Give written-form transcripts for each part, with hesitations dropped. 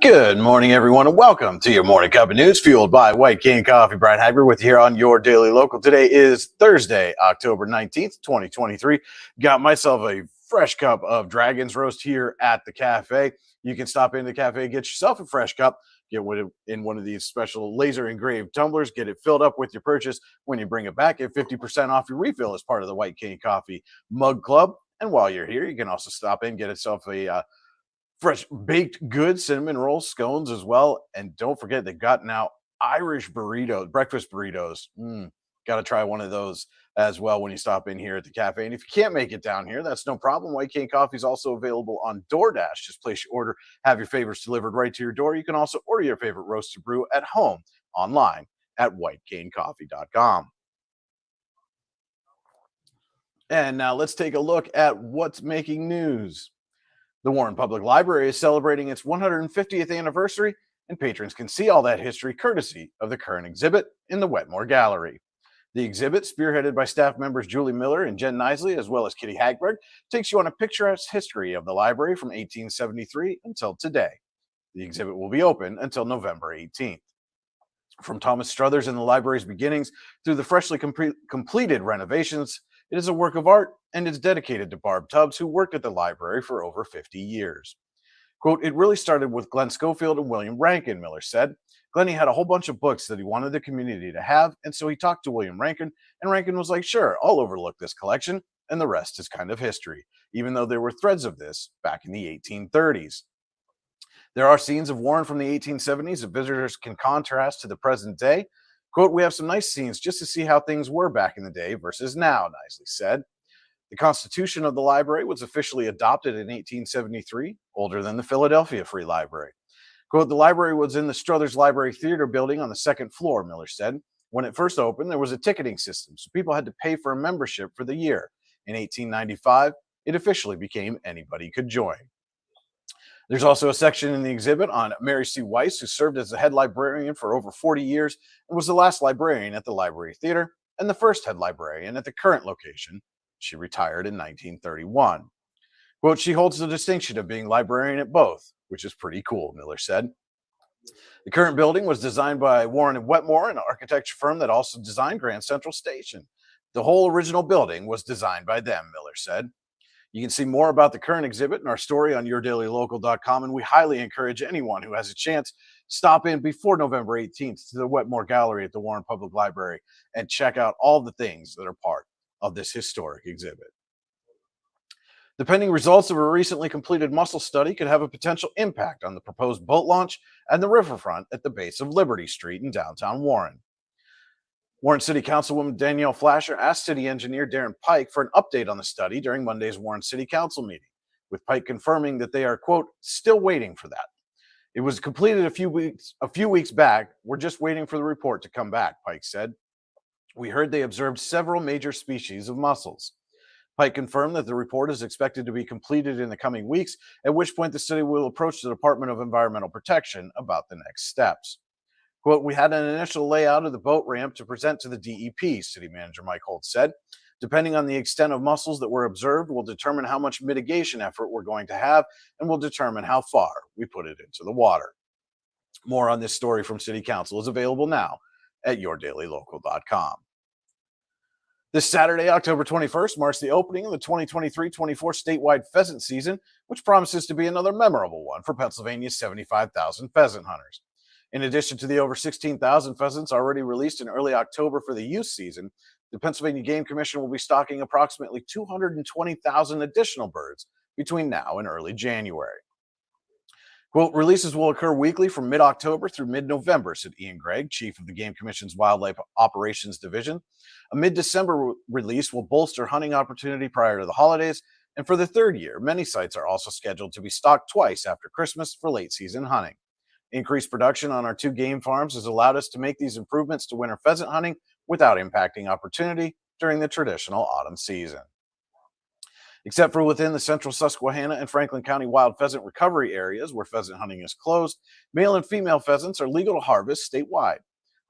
Good morning, everyone, and welcome to your morning cup of news fueled by White Cane Coffee. Brian Hagberg with you here on your Daily Local. Today is Thursday, October 19th, 2023. Got myself a fresh cup of Dragon's Roast here at the cafe. You can stop into the cafe, get yourself a fresh cup, get it in one of these special laser engraved tumblers, get it filled up with your purchase. When you bring it back, get 50% off your refill as part of the White Cane Coffee Mug Club. And while you're here, you can also stop in, get yourself a fresh baked goods, cinnamon rolls, scones as well. And don't forget, they've got now Irish burritos, breakfast burritos. Got to try one of those as well when you stop in here at the cafe. And if you can't make it down here, that's no problem. White Cane Coffee is also available on DoorDash. Just place your order, have your favorites delivered right to your door. You can also order your favorite roasted brew at home online at whitecanecoffee.com. And now let's take a look at what's making news. The Warren Public Library is celebrating its 150th anniversary, and patrons can see all that history courtesy of the current exhibit in the Wetmore Gallery. The exhibit, spearheaded by staff members Julie Miller and Jen Nisley, as well as Kitty Hagberg, takes you on a picturesque history of the library from 1873 until today. The exhibit will be open until November 18th. From Thomas Struthers and the library's beginnings through the freshly completed renovations, it is a work of art and is dedicated to Barb Tubbs, who worked at the library for over 50 years. Quote, "It really started with Glenn Schofield and William Rankin," Miller said. "Glenn had a whole bunch of books that he wanted the community to have, and so he talked to William Rankin, and Rankin was like, sure, I'll overlook this collection, and the rest is kind of history," even though there were threads of this back in the 1830s. There are scenes of Warren from the 1870s that visitors can contrast to the present day. Quote, "We have some nice scenes just to see how things were back in the day versus now," Nisley said. The Constitution of the library was officially adopted in 1873, older than the Philadelphia Free Library. Quote, "The library was in the Struthers Library Theater building on the second floor," Miller said. "When it first opened, there was a ticketing system, so people had to pay for a membership for the year. In 1895, it officially became anybody could join." There's also a section in the exhibit on Mary C. Weiss, who served as the head librarian for over 40 years and was the last librarian at the Library Theater and the first head librarian at the current location. She retired in 1931. Quote, "She holds the distinction of being librarian at both, which is pretty cool," Miller said. The current building was designed by Warren and Wetmore, an architecture firm that also designed Grand Central Station. The whole original building was designed by them, Miller said. You can see more about the current exhibit in our story on yourdailylocal.com, and we highly encourage anyone who has a chance stop in before November 18th to the Wetmore Gallery at the Warren Public Library and check out all the things that are part of this historic exhibit. The pending results of a recently completed mussel study could have a potential impact on the proposed boat launch and the riverfront at the base of Liberty Street in downtown Warren. Warren City Councilwoman Danielle Flasher asked City Engineer Darren Pike for an update on the study during Monday's Warren City Council meeting, with Pike confirming that they are, quote, "still waiting for that. It was completed a few weeks back. We're just waiting for the report to come back," Pike said. "We heard they observed several major species of mussels." Pike confirmed that the report is expected to be completed in the coming weeks, at which point the city will approach the Department of Environmental Protection about the next steps. Quote, "We had an initial layout of the boat ramp to present to the DEP," City Manager Mike Holt said. "Depending on the extent of mussels that were observed, will determine how much mitigation effort we're going to have and will determine how far we put it into the water." More on this story from City Council is available now at yourdailylocal.com. This Saturday, October 21st, marks the opening of the 2023-24 statewide pheasant season, which promises to be another memorable one for Pennsylvania's 75,000 pheasant hunters. In addition to the over 16,000 pheasants already released in early October for the youth season, the Pennsylvania Game Commission will be stocking approximately 220,000 additional birds between now and early January. Quote, "Releases will occur weekly from mid-October through mid-November," said Ian Gregg, chief of the Game Commission's Wildlife Operations Division. "A mid-December release will bolster hunting opportunity prior to the holidays, and for the third year, many sites are also scheduled to be stocked twice after Christmas for late-season hunting. Increased production on our two game farms has allowed us to make these improvements to winter pheasant hunting without impacting opportunity during the traditional autumn season." Except for within the central Susquehanna and Franklin County wild pheasant recovery areas where pheasant hunting is closed, male and female pheasants are legal to harvest statewide.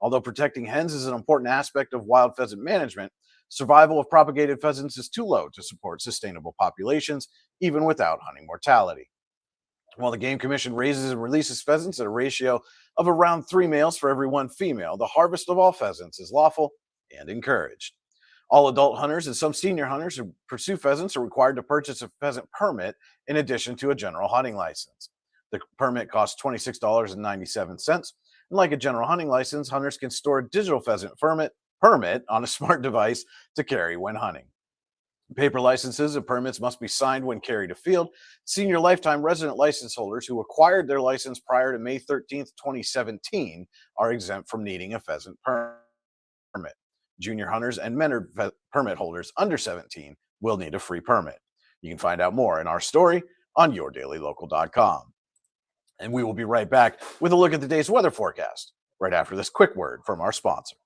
Although protecting hens is an important aspect of wild pheasant management, survival of propagated pheasants is too low to support sustainable populations, even without hunting mortality. While the Game Commission raises and releases pheasants at a ratio of around 3 males for every 1 female, the harvest of all pheasants is lawful and encouraged. All adult hunters and some senior hunters who pursue pheasants are required to purchase a pheasant permit in addition to a general hunting license. The permit costs $26.97, and like a general hunting license, hunters can store a digital pheasant permit on a smart device to carry when hunting. Paper licenses and permits must be signed when carried afield. Senior lifetime resident license holders who acquired their license prior to May 13th, 2017 are exempt from needing a pheasant permit. Junior hunters and mentor permit holders under 17 will need a free permit. You can find out more in our story on yourdailylocal.com. And we will be right back with a look at the day's weather forecast right after this quick word from our sponsor.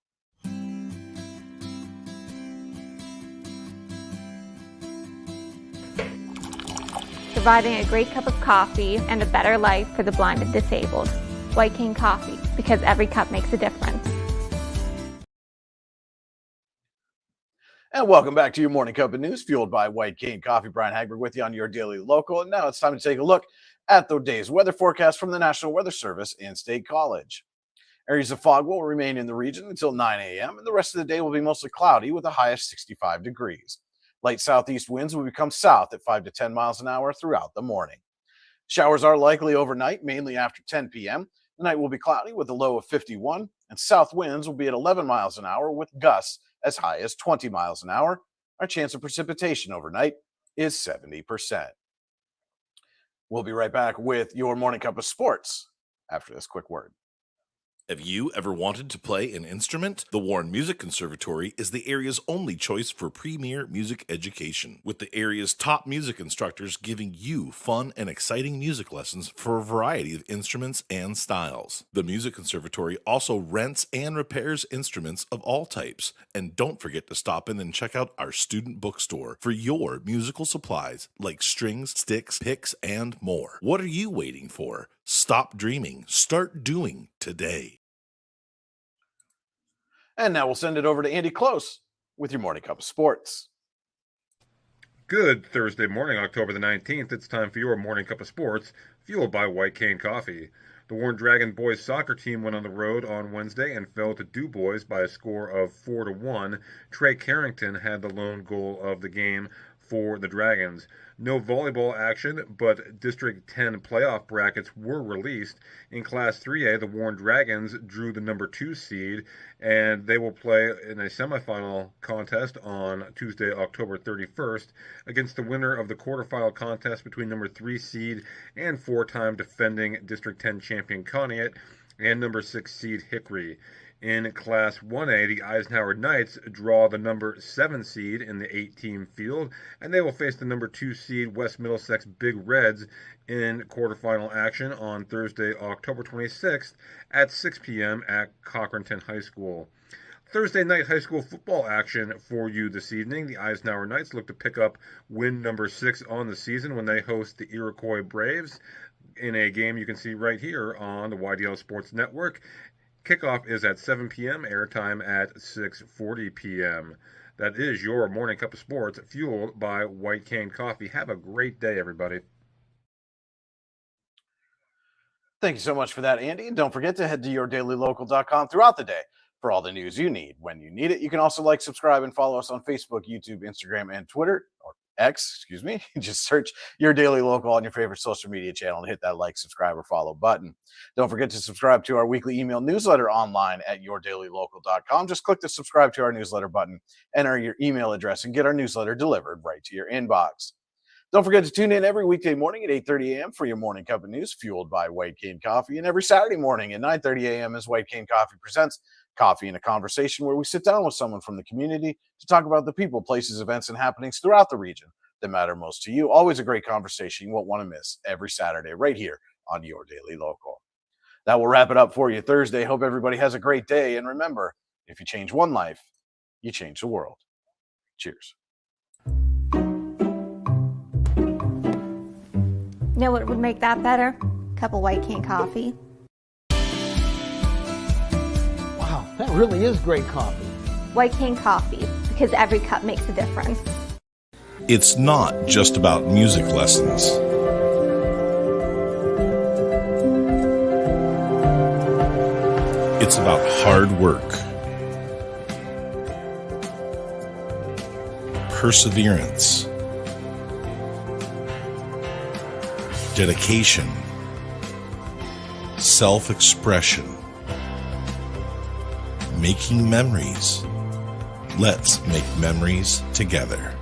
Providing a great cup of coffee and a better life for the blind and disabled. White Cane Coffee, because every cup makes a difference. And welcome back to your morning cup of news, fueled by White Cane Coffee. Brian Hagberg with you on your daily local. And now it's time to take a look at the day's weather forecast from the National Weather Service and State College. Areas of fog will remain in the region until 9 a.m., and the rest of the day will be mostly cloudy with a high of 65 degrees. Light southeast winds will become south at 5 to 10 miles an hour throughout the morning. Showers are likely overnight, mainly after 10 p.m. The night will be cloudy with a low of 51, and south winds will be at 11 miles an hour with gusts as high as 20 miles an hour. Our chance of precipitation overnight is 70%. We'll be right back with your morning cup of sports after this quick word. Have you ever wanted to play an instrument? The Warren Music Conservatory is the area's only choice for premier music education, with the area's top music instructors giving you fun and exciting music lessons for a variety of instruments and styles. The Music Conservatory also rents and repairs instruments of all types. And don't forget to stop in and check out our student bookstore for your musical supplies like strings, sticks, picks, and more. What are you waiting for? Stop dreaming. Start doing today. And now we'll send it over to Andy Close with your morning cup of sports. Good Thursday morning, October the 19th. It's time for your morning cup of sports, fueled by White Cane Coffee. The Warren Dragon boys soccer team went on the road on Wednesday and fell to Du Bois by a score of 4-1. Trey Carrington had the lone goal of the game for the Dragons. No volleyball action, but District 10 playoff brackets were released. In Class 3A, the Warren Dragons drew the number 2 seed, and they will play in a semifinal contest on Tuesday, October 31st, against the winner of the quarterfinal contest between number 3 seed and 4-time defending District 10 champion Conneaut and number 6 seed Hickory. In Class 1A, the Eisenhower Knights draw the number 7 seed in the 8-team field, and they will face the number 2 seed West Middlesex Big Reds in quarterfinal action on Thursday, October 26th at 6 p.m. at Cochranton High School. Thursday night high school football action for you this evening. The Eisenhower Knights look to pick up win number 6 on the season when they host the Iroquois Braves in a game you can see right here on the YDL Sports Network. Kickoff is at 7 p.m., airtime at 6:40 p.m. That is your morning cup of sports, fueled by White Cane Coffee. Have a great day, everybody. Thank you so much for that, Andy. And don't forget to head to yourdailylocal.com throughout the day for all the news you need when you need it. You can also like, subscribe, and follow us on Facebook, YouTube, Instagram, and Twitter, or X, excuse me. Just search Your Daily Local on your favorite social media channel and hit that like, subscribe, or follow button. Don't forget to subscribe to our weekly email newsletter online at yourdailylocal.com. Just click the subscribe to our newsletter button, enter your email address, and get our newsletter delivered right to your inbox. Don't forget to tune in every weekday morning at 8:30 a.m. for your morning cup of news, fueled by White Cane Coffee, and every Saturday morning at 9:30 a.m. as White Cane Coffee presents Coffee and a Conversation, where we sit down with someone from the community to talk about the people, places, events, and happenings throughout the region that matter most to you. Always a great conversation you won't want to miss every Saturday right here on Your Daily Local. That will wrap it up for you Thursday. Hope everybody has a great day. And remember, if you change one life, you change the world. Cheers. You know what would make that better? A cup of White Cane Coffee. Wow, that really is great coffee. White Cane Coffee, because every cup makes a difference. It's not just about music lessons. It's about hard work, perseverance, dedication, self-expression, making memories. Let's make memories together.